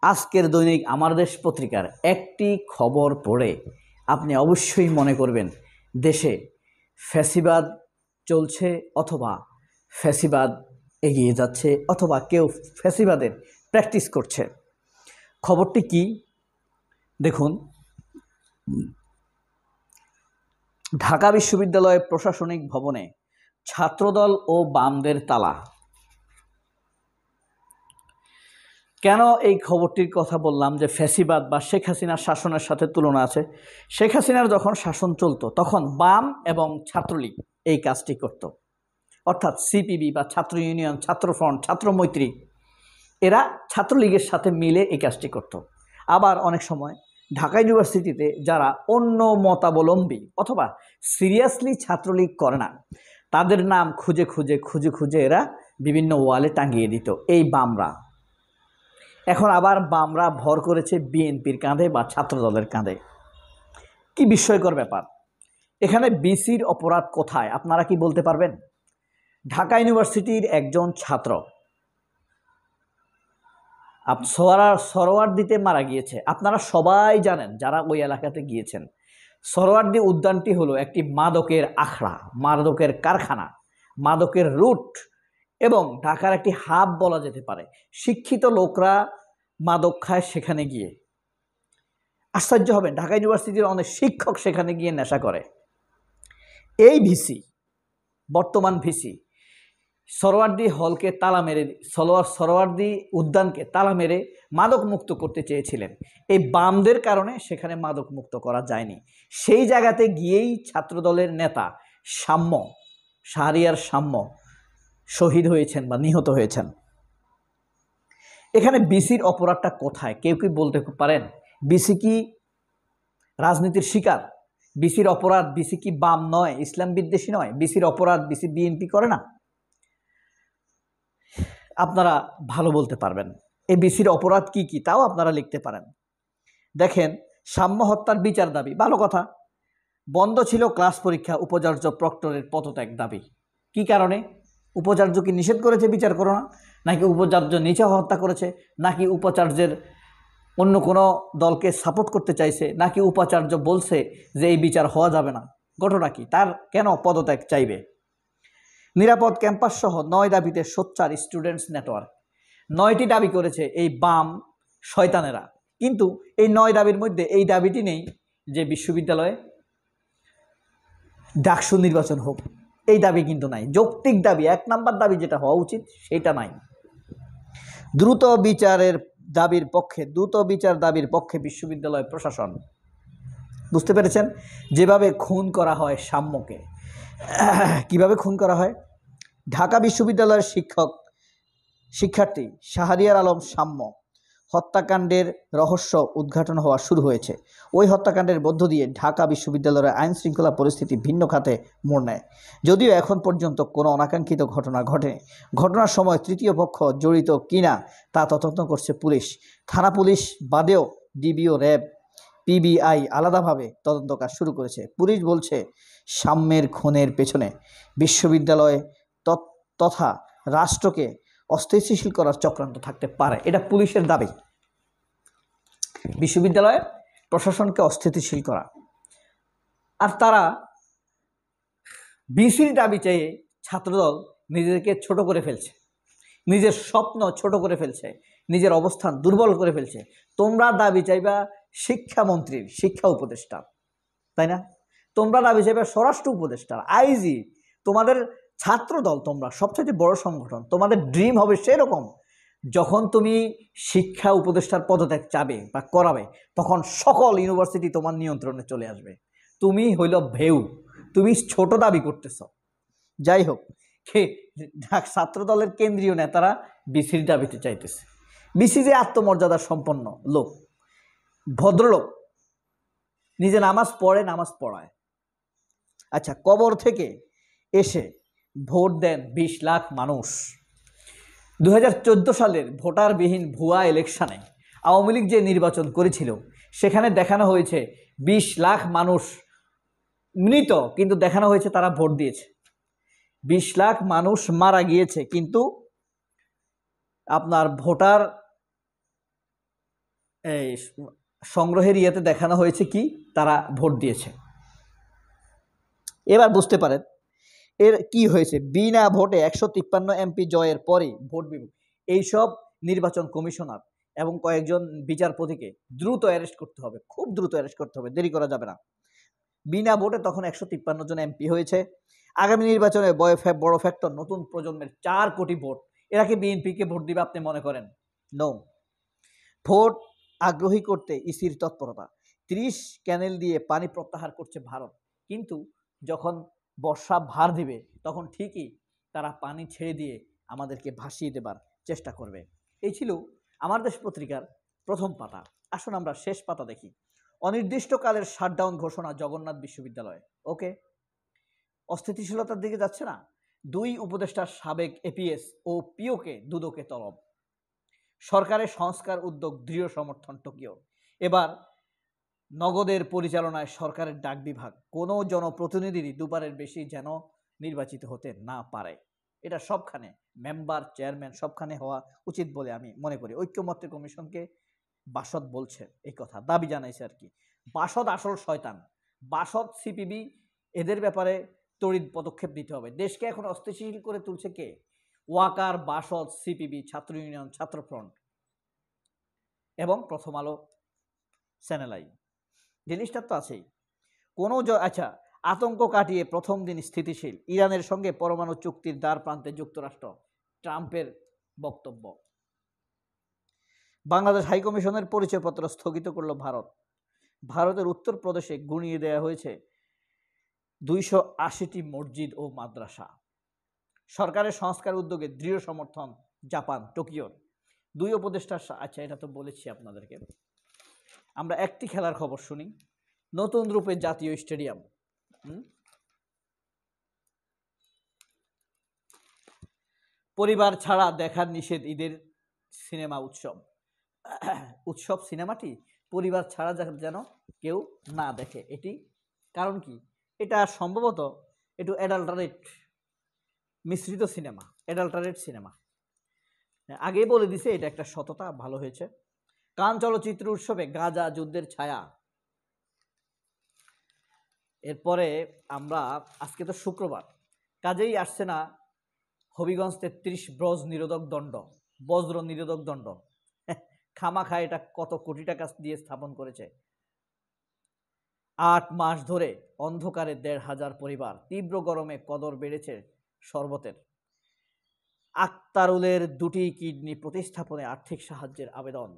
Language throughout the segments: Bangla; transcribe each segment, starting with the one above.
আজকের দৈনিক আমার দেশ পত্রিকার একটি খবর পড়ে আপনি অবশ্যই মনে করবেন দেশে ফ্যাসিবাদ চলছে, অথবা ফ্যাসিবাদ এগিয়ে যাচ্ছে, অথবা কেউ ফ্যাসিবাদের প্র্যাকটিস করছে। খবরটি কি দেখুন। ঢাকা বিশ্ববিদ্যালয়ের প্রশাসনিক ভবনে ছাত্রদল ও বামদের তালা। কেন এই খবরটির কথা বললাম যে ফ্যাসিবাদ বা শেখ হাসিনার শাসনের সাথে তুলনা আছে? শেখ হাসিনার যখন শাসন চলতো তখন বাম এবং ছাত্রলীগ এই কাজটি করত, অর্থাৎ সিপিবি বা ছাত্র ইউনিয়ন, ছাত্রফ্রন্ট, ছাত্র মৈত্রী, এরা ছাত্রলীগের সাথে মিলে এই কাজটি করত। আবার অনেক সময় ঢাকা ইউনিভার্সিটিতে যারা অন্য মতাবলম্বী অথবা সিরিয়াসলি ছাত্রলীগ করে না, তাদের নাম খুঁজে খুঁজে এরা বিভিন্ন ওয়ালে টাঙিয়ে দিত এই বামরা। এখন আবার বামরা ভর করেছে বিএনপির কাঁধে বা ছাত্রদলের কাঁধে। কি বিস্ময়কর ব্যাপার! এখানে বিসির অপরাধ কোথায় আপনারা কি বলতে পারবেন? ঢাকা ইউনিভার্সিটির একজন ছাত্র সরোয়ার্দিতে মারা গিয়েছে। আপনারা সবাই জানেন যারা ওই এলাকাতে গিয়েছেন। সরোয়ার্দি উদ্যানটি হলো একটি মাদকের আখড়া, মাদকের কারখানা, মাদকের রুট এবং ঢাকার একটি হাব বলা যেতে পারে। শিক্ষিত লোকরা মাদক খায় সেখানে গিয়ে। আশ্চর্য হবেন, ঢাকা ইউনিভার্সিটির অনেক শিক্ষক সেখানে গিয়ে নেশা করে। এই ভিসি, বর্তমান ভিসি সরোয়ার্দি হলকে তালা মেরে, সরোয়ার্দি উদ্যানকে তালা মেরে মাদক মুক্ত করতে চেয়েছিলেন। এই বামদের কারণে সেখানে মাদক মুক্ত করা যায়নি। সেই জায়গাতে গিয়েই ছাত্রদলের নেতা শাহরিয়ার সাম্য শহীদ হয়েছেন বা নিহত হয়েছেন। এখানে বিসির অপরাধটা কোথায় কেউ কি বলতে পারেন? বিসি কি রাজনীতির শিকার? বিসির অপরাধ, বিসি কি বাম নয়, ইসলাম বিদ্বেষী নয়? বিসির অপরাধ বিসি বিএনপি করে না? আপনারা ভালো বলতে পারবেন। এই বিসির অপরাধ কি কি তাও আপনারা লিখতে পারেন। দেখেন, সাম্য হত্যার বিচার দাবি, ভালো কথা। বন্ধ ছিল ক্লাস পরীক্ষা, উপাচার্য প্রক্টরের পদত্যাগ দাবি। কি কারণে? উপাচার্য কি নিষেধ করেছে বিচার করো না? নাকি উপাচার্য নিচে হত্যা করেছে? নাকি উপাচার্যের অন্য কোনো দলকে সাপোর্ট করতে চাইছে? নাকি উপাচার্য বলছে যে এই বিচার হওয়া যাবে না? ঘটনা কি? তার কেন পদত্যাগ চাইবে? নিরাপদ ক্যাম্পাস সহ 9 দাবিতে সোচ্চার স্টুডেন্টস নেটওয়ার্ক। 9টি দাবি করেছে এই বাম শয়তানেরা, কিন্তু এই 9 দাবির মধ্যে এই দাবিটি নেই যে বিশ্ববিদ্যালয়ে ডাকসু নির্বাচন হোক। এই দাবি কিন্তু নাই। যৌক্তিক দাবি, 1 নম্বর দাবি যেটা হওয়া উচিত সেটা নাই। দ্রুত বিচার দাবির পক্ষে বিশ্ববিদ্যালয় প্রশাসন। বুঝতে পেরেছেন যেভাবে খুন করা হয় সাম্যকে? কিভাবে খুন করা হয়? ঢাকা বিশ্ববিদ্যালয়ের শিক্ষার্থী শাহরিয়ার আলম সাম্য হত্যাকাণ্ডের রহস্য উদ্ঘাটন হওয়া শুরু হয়েছে। ওই হত্যাকাণ্ডের মধ্য দিয়ে ঢাকা বিশ্ববিদ্যালয়ের আইন শৃঙ্খলা পরিস্থিতি ভিন্ন খাতে মোড় নেয়। যদিও এখন পর্যন্ত কোনো অনাকাঙ্ক্ষিত ঘটনা ঘটেনি। ঘটনার সময় তৃতীয় পক্ষ জড়িত কিনা তা তদন্ত করছে পুলিশ। থানা পুলিশ বাদেও ডিবিও, র্যাব, পিবিআই আলাদাভাবে তদন্ত কাজ শুরু করেছে। পুলিশ বলছে সাম্যের খুনের পেছনে বিশ্ববিদ্যালয় তথা রাষ্ট্রকে অস্থিতিশীল করার চক্রান্ত থাকতে পারে। এটা পুলিশের দাবি, বিশ্ববিদ্যালয়ে প্রশাসনকে অস্থিতিশীল করা। আর তারা বিসির দাবি চেয়ে ছাত্রদল নিজেদেরকে ছোট করে ফেলছে, নিজের স্বপ্ন ছোট করে ফেলছে, নিজের অবস্থান দুর্বল করে ফেলছে। তোমরা দাবি চাইবা শিক্ষামন্ত্রীর, শিক্ষা উপদেষ্টা, তাই না? তোমরা দাবি চাইবা স্বরাষ্ট্র উপদেষ্টার, আইজি। তোমাদের ছাত্রদল, তোমরা সবচেয়ে বড় সংগঠন, তোমাদের ড্রিম হবে সেরকম। যখন তুমি শিক্ষা উপদেষ্টার পদত্যাগ চাবে বা করাবে, তখন সকল ইউনিভার্সিটি তোমার নিয়ন্ত্রণে চলে আসবে। তুমি হইল ভেউ, তুমি ছোট দাবি করতেছ। যাই হোক, ছাত্রদলের কেন্দ্রীয় নেতারা বিসির দাবিতে চাইতেছে। বিসি যে আত্মমর্যাদা সম্পন্ন লোক, ভদ্রলোক, নিজে নামাজ পড়ে, নামাজ পড়ায়। আচ্ছা, কবর থেকে এসে ভোট দেন 20 লাখ মানুষ। 2014 সালের ভোটারবিহীন ভুয়া ইলেকশনে আওয়ামী লীগ যে নির্বাচন করেছিল, সেখানে দেখানো হয়েছে 20 লাখ মানুষ মৃত, কিন্তু দেখানো হয়েছে তারা ভোট দিয়েছে। 20 লাখ মানুষ মারা গিয়েছে, কিন্তু আপনার ভোটার এই সংগ্রহের ইয়েতে দেখানো হয়েছে কি তারা ভোট দিয়েছে। এবার বুঝতে পারেন এর কি হয়েছে। বিনা ভোটে 153 এমপি জয়ের পরে ভোট এইসব নির্বাচন কমিশনার এবং কয়েকজন বিচারপতিকে দ্রুত অ্যারেস্ট করতে হবে, খুব দ্রুত অ্যারেস্ট করতে হবে, দেরি করা যাবে না। বিনা ভোটে তখন 153 জন এমপি হয়েছে। আগামী নির্বাচনে বড় ফ্যাক্টর নতুন প্রজন্মের 4 কোটি ভোট। এরা কি বিএনপিকে ভোট দিবে আপনি মনে করেন? নো। ভোট আগ্রহী করতে ইসির তৎপরতা। 30 ক্যানেল দিয়ে পানি প্রত্যাহার করছে ভারত, কিন্তু যখন বর্ষা ভার দিবে তখন ঠিকই তারা পানি ছেড়ে দিয়ে আমাদেরকে ভাসিয়ে দেবার চেষ্টা করবে। এই ছিল আমার দেশ পত্রিকার প্রথম পাতা। আসুন আমরা শেষ পাতা দেখি। অনির্দিষ্টকালের শাটডাউন ঘোষণা জগন্নাথ বিশ্ববিদ্যালয়। ওকে, অস্থিতিশীলতার দিকে যাচ্ছে না। 2 উপদেষ্টার সাবেক এপিএস ও পিওকে দুদকে তলব। সরকারের সংস্কার উদ্যোগ দৃঢ় সমর্থন টোকিও। এবার নগদের পরিচালনায় সরকারের ডাক বিভাগ। কোনো জনপ্রতিনিধি দুবারের বেশি যেন নির্বাচিত হতে না পারে। এটা সবখানে মেম্বার চেয়ারম্যান সবখানে হওয়া উচিত বলে আমি মনে করি। ঐক্যমত্য কমিশনকে বাসদ বলছে এই কথা, দাবি জানাইছে আর কি। বাসদ আসল শয়তান। বাসদ সিপিবি এদের ব্যাপারে তড়িৎ পদক্ষেপ নিতে হবে। দেশকে এখন অস্থিতিশীল করে তুলছে কে? ওয়াকার, বাসদ, সিপিবি, ছাত্র ইউনিয়ন, ছাত্রফ্রন্ট এবং প্রথম আলো চ্যানেল আই। জিনিসটা তো আছেই। আচ্ছা, আতঙ্ক কাটিয়ে প্রথম দিন স্থিতিশীল। ইরানের সঙ্গে পরমাণু চুক্তির দ্বার প্রান্তে যুক্তরাষ্ট্র। ট্রাম্পের বক্তব্য। বাংলাদেশ হাইকমিশনের পরিচয়পত্র স্থগিত করল ভারত। ভারতের উত্তরপ্রদেশে গুঁড়িয়ে দেওয়া হয়েছে 280টি মসজিদ ও মাদ্রাসা। সরকারের সংস্কার উদ্যোগে দৃঢ় সমর্থন জাপান টোকিওর। 2 উপদেষ্টার আচ্ছা, এটা তো বলেছি আপনাদেরকে। আমরা একটি খেলার খবর শুনি। নতুন রূপে জাতীয় স্টেডিয়াম। পরিবার ছাড়া দেখার নিষেধ ঈদের সিনেমা উৎসব। উৎসব সিনেমাটি পরিবার ছাড়া যেন কেউ না দেখে। এটি কারণ কি? এটা সম্ভবত একটু অ্যাডাল্টারেট মিশ্রিত সিনেমা, অ্যাডাল্টারেট সিনেমা। আগেই বলে দিছে এটা একটা সততা, ভালো হয়েছে। কান চলচ্চিত্র উৎসবে গাজা যুদ্ধের ছায়া। এরপরে আমরা আজকে তো শুক্রবার, কাজেই আসছে না হবিগঞ্জ 33 বজ্র নিরোধক দণ্ড। খামাখা এটা কত কোটি টাকা দিয়ে স্থাপন করেছে। 8 মাস ধরে অন্ধকারে 1,500 পরিবার। তীব্র গরমে কদর বেড়েছে শরবতের। আক্তারুলের 2টি কিডনি প্রতিস্থাপনে আর্থিক সাহায্যের আবেদন।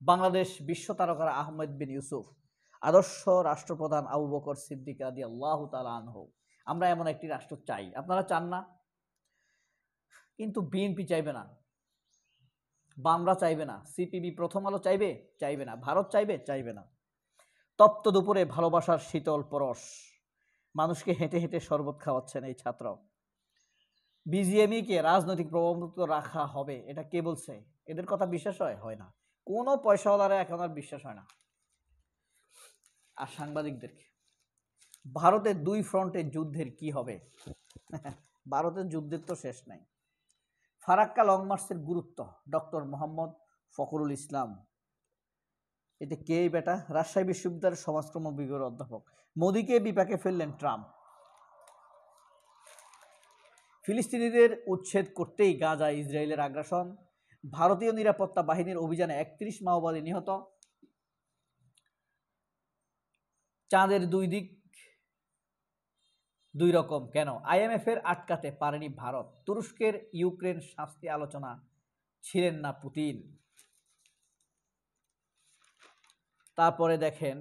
বাংলাদেশ বিশ্ব তারকা আহমেদ বিন ইউসুফ, আদর্শ রাষ্ট্রপ্রধান আবু বকর সিদ্দিক রাদিয়াল্লাহু তাআলা আনহু। আমরা এমন একটি রাষ্ট্র চাই। আপনারা চান না? কিন্তু বিএনপি চাইবে না, বামরা চাইবে না, সিপিবি প্রথম আলো চাইবে না, ভারত চাইবে না। তপ্ত দুপুরে ভালোবাসার শীতল পরশ। মানুষকে হেঁটে হেঁটে শরবত খাওয়াচ্ছেন এই ছাত্র। বিজিএমইকে রাজনৈতিক প্রভাবমুক্ত রাখা হবে, এটা কে বলছে? এদের কথা বিশ্বাস হয় না। কোনো পয়সাওয়ালারা এখন আর বিশ্বাস হয় না। আর সাংবাদিকদেরকে। ভারতের 2 ফ্রন্টে যুদ্ধের কি হবে? ভারতের যুদ্ধের তো শেষ নাই। ফারাক্কা লং মার্চের গুরুত্ব। ডক্টর মোহাম্মদ ফখরুল ইসলাম। এটা কে বেটা? রাজশাহী বিশ্ববিদ্যালয়ের সমাজকর্ম বিভাগের অধ্যাপক। মোদিকে বিপাকে ফেললেন ট্রাম্প। ফিলিস্তিনিদের উচ্ছেদ করতেই গাজা ইসরায়েলের আগ্রাসন। ভারতীয় নিরাপত্তা বাহিনীর অভিযানে 31 মাওবাদী নিহত। চাঁদের 2 দিক 2 রকম কেন? IMF এর আটকাতে পারেনি ভারত। তুরস্কের ইউক্রেন শান্তি আলোচনা ছিলেন না পুতিন। তারপরে দেখেন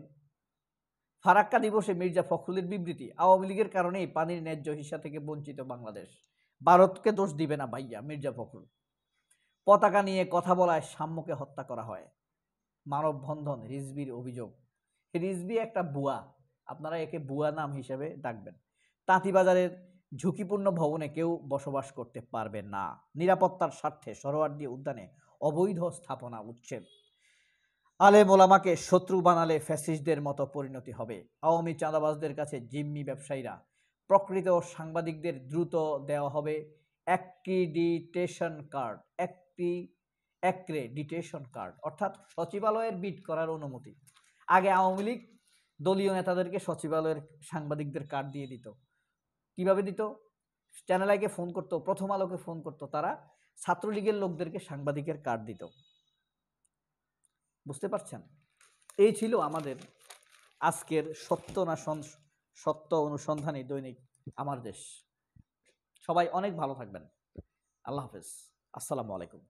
ফারাক্কা দিবসে মির্জা ফখরুলের বিবৃতি। আওয়ামী লীগের কারণেই পানির ন্যায্য হিস্সা থেকে বঞ্চিত বাংলাদেশ। ভারতকে দোষ দিবে না ভাইয়া মির্জা ফখরুল। পতাকা নিয়ে কথা বলায় সাম্যকে হত্যা করা হয়। মানববন্ধন রিজভির অভিযোগ। রিজভি একটা বুয়া, আপনারা একে বুয়া নাম হিসেবে ডাকবেন। তাঁতিবাজারের ঝুঁকিপূর্ণ ভবনে কেউ বসবাস করতে পারবে না। নিরাপত্তার স্বার্থে সোহরাওয়ার্দী উদ্যানে অবৈধ স্থাপনা উচ্ছেদ। আলেম ওলামাকে শত্রু বানালে ফ্যাসিস্টদের মতো পরিণতি হবে। আওয়ামী চাঁদাবাজদের কাছে জিম্মি ব্যবসায়ীরা। প্রকৃত সাংবাদিকদের দ্রুত দেওয়া হবে অ্যাক্রিডিটেশন কার্ড। অ্যাক্রেডিটেশন কার্ড, অর্থাৎ সচিবালয়ের বিট করার অনুমতি। আগে আওয়ামী লীগ দলীয় নেতাদেরকে সচিবালয়ের সাংবাদিকদের কার্ড দিয়ে দিত। কিভাবে দিত? চ্যানেল আইকে ফোন করতো, প্রথম আলোকে ফোন করতো, তারা ছাত্রলীগের লোকদেরকে সাংবাদিকের কার্ড দিত। বুঝতে পারছেন? এই ছিল আমাদের আজকের সত্য অনুসন্ধানী দৈনিক আমার দেশ। সবাই অনেক ভালো থাকবেন। আল্লাহ হাফেজ। আসসালামু আলাইকুম।